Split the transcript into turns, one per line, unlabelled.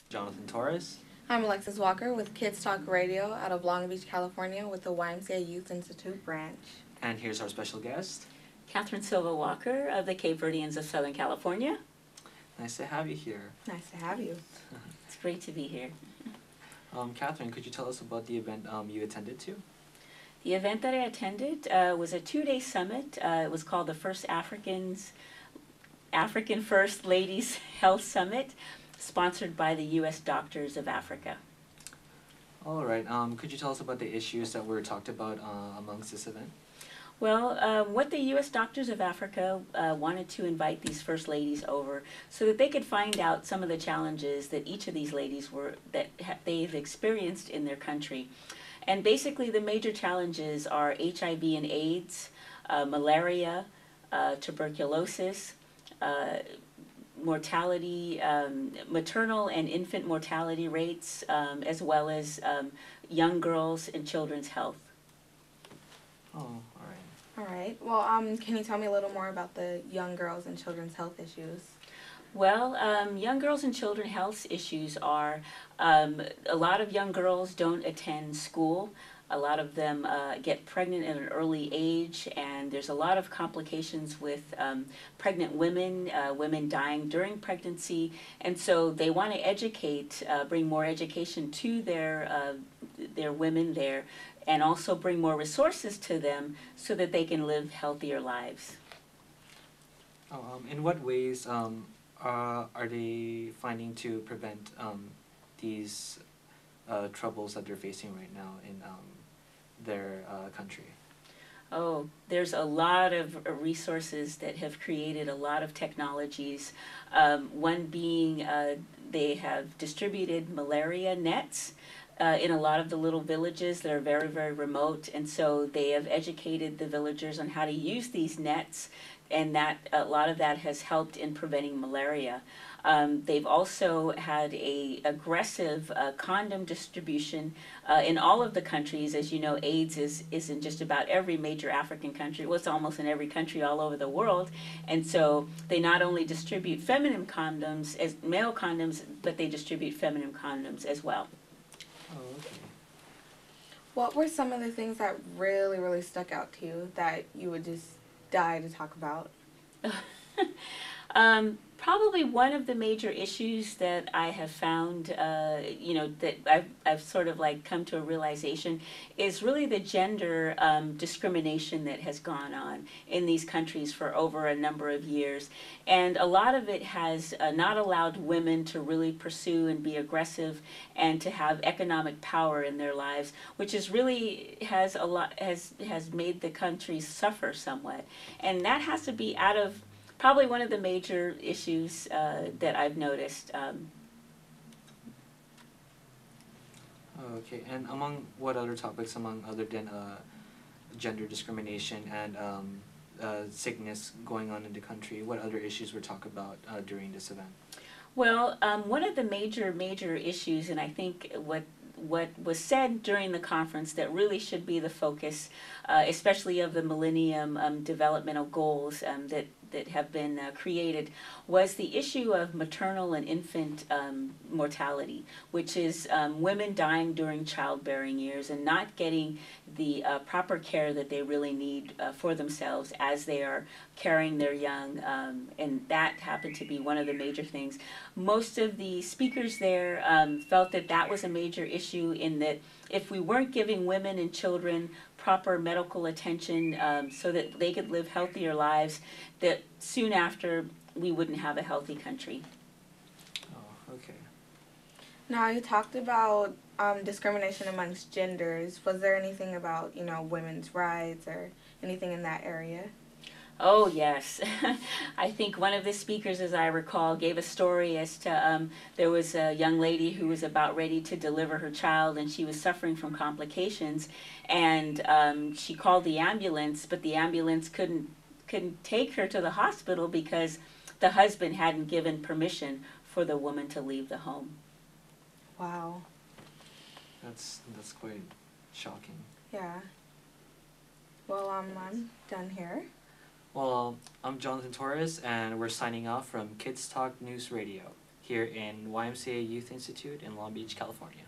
Jonathan Torres.
I'm Alexis Walker with Kids Talk Radio out of Long Beach, California with the YMCA Youth Institute branch.
And here's our special guest.
Catherine Silva Walker of the Cape Verdeans of Southern California.
Nice to have you here.
Nice to have you.
It's great to be here.
Catherine, could you tell us about the event you attended to?
The event that I attended was a 2-day summit. It was called the African First Ladies Health Summit, sponsored by the U.S. Doctors of Africa.
All right. Could you tell us about the issues that were talked about amongst this event?
Well, what the U.S. Doctors of Africa wanted to invite these first ladies over so that they could find out some of the challenges that each of these ladies they've experienced in their country. And basically the major challenges are HIV and AIDS, malaria, tuberculosis, mortality, maternal and infant mortality rates, as well as young girls and children's health.
Oh, all right.
All right. Well, can you tell me a little more about the young girls and children's health issues?
Well, young girls and children's health issues are a lot of young girls don't attend school. A lot of them get pregnant at an early age, and there's a lot of complications with pregnant women, women dying during pregnancy, and so they want to educate, bring more education to their women there, and also bring more resources to them so that they can live healthier lives.
In what ways are they finding to prevent these troubles that they're facing right now in their country?
Oh, there's a lot of resources that have created a lot of technologies. One being they have distributed malaria nets in a lot of the little villages that are very, very remote, and so they have educated the villagers on how to use these nets, and that a lot of that has helped in preventing malaria. They've also had a aggressive condom distribution in all of the countries. As you know, AIDS is in just about every major African country. Well, it's almost in every country all over the world. And so they not only distribute feminine condoms as male condoms, but they distribute feminine condoms as well.
Oh, okay.
What were some of the things that really, really stuck out to you that you would just die to talk about?
Probably one of the major issues that I have found, that I've sort of like come to a realization is really the gender discrimination that has gone on in these countries for over a number of years. And a lot of it has not allowed women to really pursue and be aggressive and to have economic power in their lives, which is really has made the countries suffer somewhat. And that has to be out of probably one of the major issues that I've noticed.
Okay, and among what other topics, among other than gender discrimination and sickness going on in the country, what other issues were talked about during this event?
Well, one of the major issues, and I think what was said during the conference that really should be the focus, especially of the Millennium Developmental Goals that have been created, was the issue of maternal and infant mortality, which is women dying during childbearing years and not getting the proper care that they really need for themselves as they are carrying their young, and that happened to be one of the major things. Most of the speakers there felt that that was a major issue, in that if we weren't giving women and children proper medical attention so that they could live healthier lives, that soon after we wouldn't have a healthy country.
Oh, okay.
Now, you talked about discrimination amongst genders. Was there anything about, women's rights or anything in that area?
Oh, yes. I think one of the speakers, as I recall, gave a story as to there was a young lady who was about ready to deliver her child, and she was suffering from complications, and she called the ambulance, but the ambulance couldn't take her to the hospital because the husband hadn't given permission for the woman to leave the home.
Wow.
That's quite shocking.
Yeah. Well, I'm done here.
Well, I'm Jonathan Torres, and we're signing off from Kids Talk News Radio. here in YMCA Youth Institute in Long Beach, California.